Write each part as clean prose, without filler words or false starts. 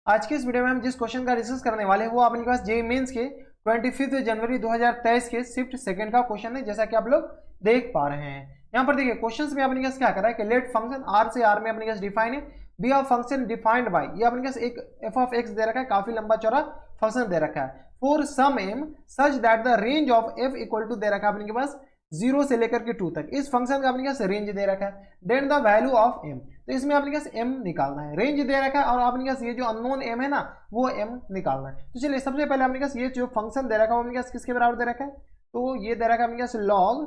आज के इस वीडियो में हम जिस क्वेश्चन का डिस्कस करने वाले हैं वो अपने पास जेईई मेंस के 25 जनवरी 2023 के शिफ्ट सेकंड का क्वेश्चन है, जैसा कि आप लोग देख पा रहे हैं। यहाँ पर देखिए क्वेश्चन में अपने पास क्या कर रहा है कि लेट फंक्शन आर से आर में अपने पास डिफाइन है B of function defined by, ये अपने पास एक एफ ऑफ एक्स दे रखा है, काफी लंबा चौड़ा फंक्शन दे रखा है for some m such that the range of f equal to दे रखा है अपने पास 0 से लेकर के 2 तक। इस फंक्शन का अपने पास रेंज दे रखा है, then the value of M, तो इसमें अपने पास एम निकालना है, रेंज दे रखा है और अपने पास ये जो अननोन एम है ना वो एम निकालना है। तो चलिए सबसे पहले अपने पास ये जो फंक्शन दे रखा है वो अपने पास किसके बराबर दे रखा है, तो ये दे रखा है अपने पास log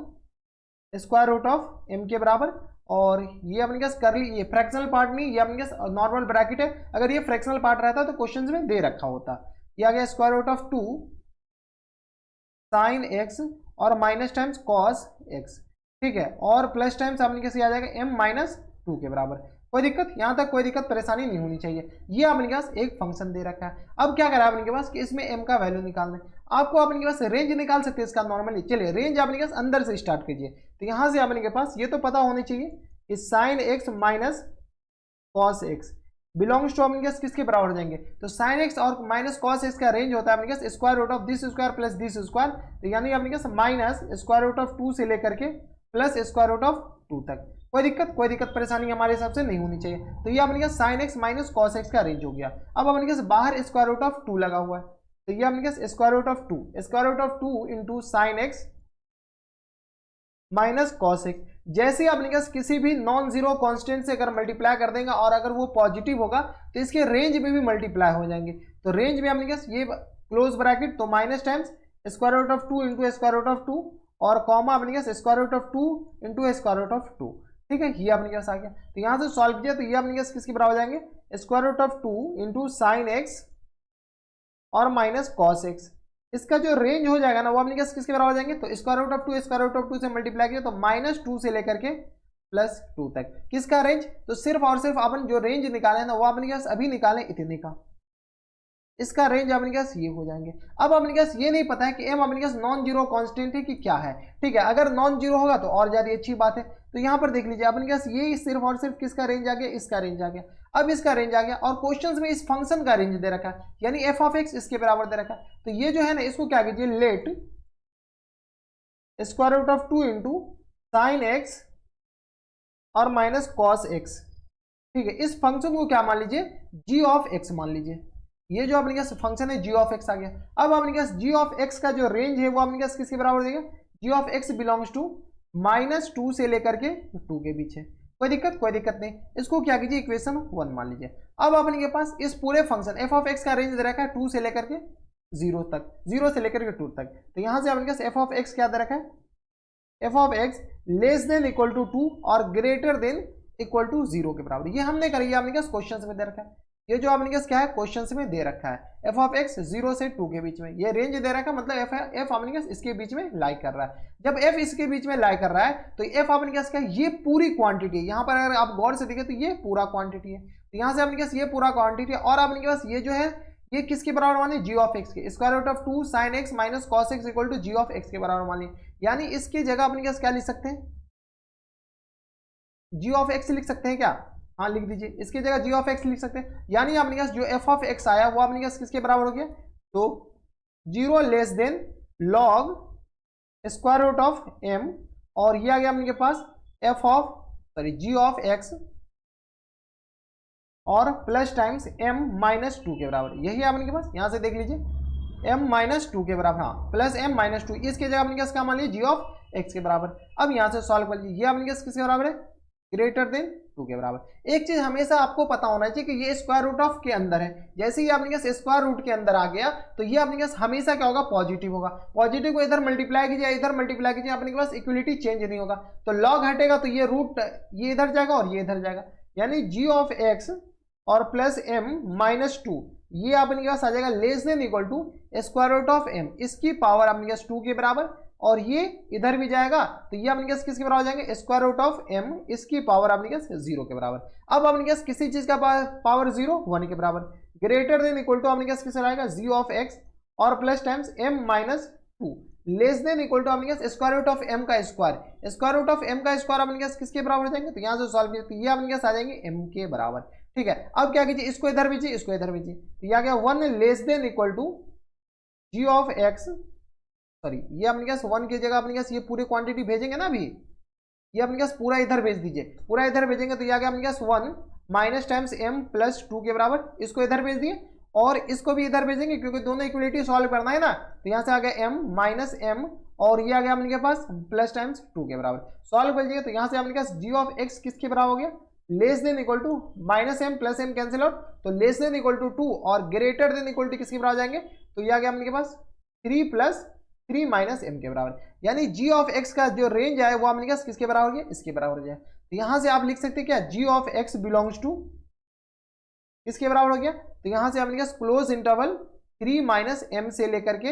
square root of m के बराबर, और ये अपने पास करली, ये फ्रैक्शनल पार्ट नहीं, ये अपने पास नॉर्मल ब्रैकेट है, अगर ये फ्रैक्शनल पार्ट रहता तो क्वेश्चन में दे रखा होता। ये आ गया square root of 2 sine x और माइनस टाइम्स कॉस एक्स, ठीक है, और प्लस टाइम्स अपने कैसे आ जाएगा एम माइनस 2 के बराबर। कोई दिक्कत, यहाँ तक कोई दिक्कत परेशानी नहीं होनी चाहिए। ये अपने पास एक फंक्शन दे रखा है। अब क्या करा अपने के पास कि इसमें एम का वैल्यू निकालना है। आपको अपने के पास रेंज निकाल सकते हैं इसका नॉर्मली। चलिए रेंज अपने के पास अंदर से स्टार्ट कीजिए, तो यहाँ से अपने के पास ये तो पता होनी चाहिए कि sine x minus cos x belongs to अपने किसके बराबर हो जाएंगे, तो साइन एक्स और माइनस कॉस एक्स का रेंज होता है अपने पास square root of this square plus this square, तो यानी अपने पास माइनस स्क्वायर रूट ऑफ 2 से लेकर के प्लस स्क्वायर रूट ऑफ 2 तक। कोई दिक्कत परेशानी हमारे हिसाब से नहीं होनी चाहिए। तो ये अपने पास sine x minus cos x का रेंज हो गया। अब अपने पास बाहर स्क्वायर रूट ऑफ 2 लगा हुआ है, तो ये अपने पास square root of 2 into sine x minus cos x. जैसे अपने पास किसी भी नॉन जीरो कांस्टेंट से अगर मल्टीप्लाई कर देंगे और अगर वो पॉजिटिव होगा तो इसके रेंज में भी मल्टीप्लाई हो जाएंगे, तो रेंज में अपने पास ये क्लोज ब्रैकेट तो minus times square root of 2 into square root of 2 और कॉमा अपने पास square root of 2 into square root of 2, ठीक है, ये अपने पास आ गया। तो यहाँ से सॉल्व किया तो ये अपने पास किसके बराबर हो जाएंगे square root of 2 into sine x और माइनस कॉस एक्स। इसका जो रेंज हो जाएगा ना वो अपने पास किसके बराबर हो जाएंगे, तो स्क्वायर रूट ऑफ 2 से मल्टीप्लाई किया तो माइनस 2 से लेकर के प्लस 2 तक। किसका रेंज, तो सिर्फ और सिर्फ अपन जो रेंज निकाले ना वो अपने पास अभी निकालें इतने का, इसका रेंज अपने पास ये हो जाएंगे। अब अपने पास ये नहीं पता है कि एम अपने पास नॉन जीरो कांस्टेंट है कि क्या है, ठीक है, अगर नॉन जीरो होगा तो और ज्यादा अच्छी बात है। तो यहाँ पर देख लीजिए अपने पास ये सिर्फ और सिर्फ किसका रेंज आ गया, इसका रेंज आ गया। अब इसका रेंज आ गया और क्वेश्चंस में इस फंक्शन का रेंज दे रखा है, यानी एफ ऑफ एक्स इसके बराबर दे रखा है। तो ये जो है ना इसको क्या कीजिए, let square root of 2 into sine x और माइनस कॉस एक्स, ठीक है, इस फंक्शन को क्या मान लीजिए, जी ऑफ एक्स मान लीजिए। ये जो अपने पास फंक्शन है जी ऑफ एक्स आ गया। अब अपने पास जी ऑफ एक्स का जो रेंज है वो अपने पास किसके बराबर देगा, g of x belongs to minus 2 से लेकर के 2 के बीच है। कोई दिक्कत नहीं, इसको क्या कीजिए इक्वेशन 1 मान लीजिए। अब अपने के पास इस पूरे फंक्शन एफ ऑफ एक्स का रेंज दे रखा है 2 से लेकर के 0 तक, 0 से लेकर के 2 तक। तो यहां से अपने पास एफ ऑफ एक्स क्या दे रखा है, F of X less than equal to 2 और ग्रेटर देन इक्वल टू 0 के बराबर। ये हमने करी, अपने पास क्वेश्चन में दे रखा है। ये जो अपने पास क्या है क्वेश्चन में दे रखा है एफ ऑफ एक्स 0 से 2 के बीच में, ये रेंज दे रखा है, मतलब एफ अपने पास इसके बीच में लाई कर रहा है। जब एफ इसके बीच में लाई कर रहा है तो एफ अपने पास क्या है, ये पूरी क्वांटिटी है। यहाँ पर अगर आप गौर से देखें तो ये पूरा क्वांटिटी है, तो यहाँ से अपने पास ये पूरा क्वांटिटी है और अपने पास ये जो है ये किसके बराबर मानिए, जी ऑफ एक्स के, square root of 2 sine x minus cos X equal to G of X के बराबर मानिए। यानी इसकी जगह अपने पास क्या लिख सकते हैं, जी ऑफ एक्स लिख सकते हैं क्या, हाँ लिख दीजिए, इसकी जगह जी ऑफ एक्स लिख सकते हैं। यानी अपने पास जो एफ ऑफ एक्स आया वो अपने पास किसके बराबर हो गया, तो 0 less than log square root of m, और ये आ गया अपने पास f of g of x और प्लस टाइम्स एम माइनस 2 के बराबर। यही है अपने के पास, यहां से देख लीजिए एम माइनस 2 के बराबर, हाँ प्लस एम माइनस 2, इसके जगह अपने पास क्या मान लीजिए जी ऑफ एक्स के बराबर। अब यहां से सॉल्व कर लीजिए, ये अपने पास किसके बराबर है, ग्रेटर देन 2 के बराबर। एक चीज हमेशा आपको पता होना चाहिए कि ये स्क्वायर रूट ऑफ के अंदर है, जैसे ही अपने पास स्क्वायर रूट के अंदर आ गया तो ये अपने पास हमेशा क्या होगा, पॉजिटिव होगा। पॉजिटिव को इधर मल्टीप्लाई कीजिए इधर मल्टीप्लाई कीजिए, अपने पास इक्वलिटी चेंज नहीं होगा, तो लॉग हटेगा तो ये रूट ये इधर जाएगा और ये इधर जाएगा, यानी जी ऑफ एक्स और प्लस एम माइनस 2 ये अपने पास आ जाएगा less than equal to square root of M, इसकी पावर अपने पास 2 के बराबर, और ये इधर भी जाएगा तो ये अपने पास किसके बराबर हो जाएंगे, स्क्वायर रूट ऑफ एम, इसकी पावर अपने पास 0 के बराबर। अब अपने पास किसी चीज का पावर 0 1 के बराबर, ग्रेटर देन इक्वल टू अपने पास किससे आएगा, जी ऑफ एक्स और plus times M minus 2 less than equal to अपने पास स्क्वायर रूट ऑफ एम का square, square root of M का स्क्वायर अपने पास किसके बराबर हो जाएंगे, तो यहाँ से सॉल्व किया तो ये अपने पास आ जाएंगे एम के बराबर। ठीक है, अब क्या कीजिए, इसको इधर भेजिए, इसको इधर भेजिए, तो ये आ गया 1 less than equal to G of X, sorry ये अपने पास 1 की जगह अपने पास ये पूरी क्वांटिटी भेजेंगे ना अभी, ये अपने पास पूरा इधर भेज दीजिए, पूरा इधर भेजेंगे तो ये आ गया अपने पास 1 माइनस टाइम्स m प्लस 2 के बराबर, इसको इधर भेज दिए और इसको भी इधर भेजेंगे क्योंकि दोनों इक्वलिटी सॉल्व करना है ना, तो यहाँ से आ गया m माइनस m और ये आ गया अपने पास प्लस टाइम्स 2 के बराबर, सॉल्व कर लीजिए तो यहाँ से अपने पास g ऑफ x किसके बराबर हो गया, less than equal to minus m plus m cancel out, तो लेस देन इक्वल टू 2 और ग्रेटर देन इक्वल टू किसके बराबर जाएंगे, तो ये आ गया अपने पास 3 प्लस 3 माइनस m के बराबर, यानी g ऑफ x का जो रेंज है वो अपने पास किसके बराबर हो गया, इसके बराबर हो जाए, तो यहां से आप लिख सकते हैं क्या, g of x belongs to किसके बराबर हो गया, तो यहां से अपने पास क्लोज इंटरवल 3 माइनस m से लेकर के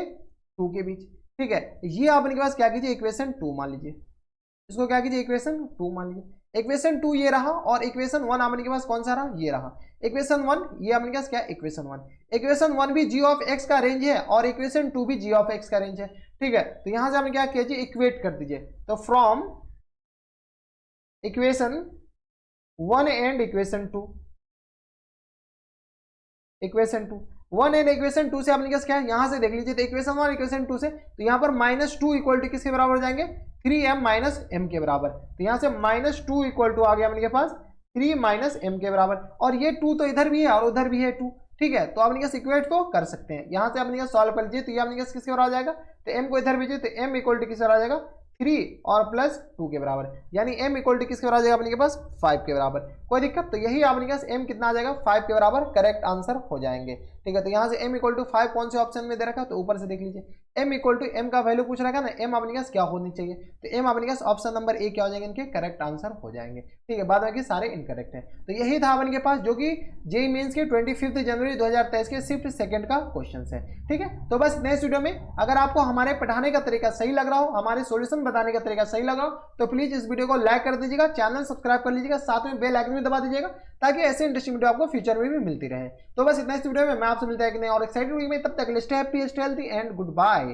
2 के बीच, ठीक है, ये आपने के पास क्या कीजिए इक्वेशन 2 मान लीजिए, इसको क्या कीजिए इक्वेशन 2 मान लीजिए, इक्वेशन 2 ये रहा और इक्वेशन 1 आपने के पास कौन सा रहा, ये रहा इक्वेशन 1, ये आपने के पास क्या इक्वेशन 1, इक्वेशन 1 भी g ऑफ x का रेंज है और इक्वेशन 2 भी g ऑफ x का रेंज है, ठीक है, तो यहां से आपने क्या कीजिए इक्वेट कर दीजिए, तो from equation 1 and equation 2, equation 2 1 and equation 2 से आपने क्या है, यहां से देख लीजिए तो इक्वेशन 1 इक्वेशन 2 से, तो यहां पर -2 इक्वल टू किसके बराबर हो जाएंगे, 3m माइनस m के बराबर, तो यहां से -2 इक्वल टू आ गया अपने के पास 3 माइनस m के बराबर, और ये 2 तो इधर भी है और उधर भी है 2, ठीक है, तो अपने इक्वेट को कर सकते हैं, यहां से अपने सॉल्व कर लीजिए, तो ये अपने किसके बराबर आ जाएगा, तो m को इधर भेजिए तो m इक्वल टू किसके बराबर आ जाएगा 3 और प्लस 2 के बराबर, यानी m इक्वल टू किसके बराबर आ जाएगा अपने के पास 5 के बराबर, कोई दिक्कत, तो यही आपने के पास m कितना आ जाएगा 5 के बराबर करेक्ट आंसर हो जाएंगे, ठीक है, तो यहाँ से m इक्वल टू 5 कौन से ऑप्शन में दे रखा है, तो ऊपर से देख लीजिए m इक्वल टू m का वैल्यू पूछ रखा है ना, m अपने पास क्या होनी चाहिए, तो m अपने पास ऑप्शन नंबर ए क्या हो जाएंगे, इनके करेक्ट आंसर हो जाएंगे, ठीक है, बाद बाकी सारे इनकरेक्ट हैं, तो यही था अपने के पास जो कि जेईई मेंस के 25 जनवरी 2023 के शिफ्ट सेकंड का क्वेश्चन है, ठीक है, तो बस नेक्स्ट वीडियो में अगर आपको हमारे पढ़ाने का तरीका सही लग रहा हो, हमारे सॉल्यूशन बताने का तरीका सही लग रहा हो, तो प्लीज इस वीडियो को लाइक कर दीजिएगा, चैनल सब्सक्राइब कर लीजिएगा, साथ में बेल आइकन भी दबा दीजिएगा ताकि ऐसे इंटरेस्टिंग वीडियो आपको फ्यूचर में भी मिलती रहे, तो बस इतना इस वीडियो में मैं आपसे मिलता है कि नहीं और एक्साइटेड वीडियो में, तब तक stay happy stay healthy and good bye.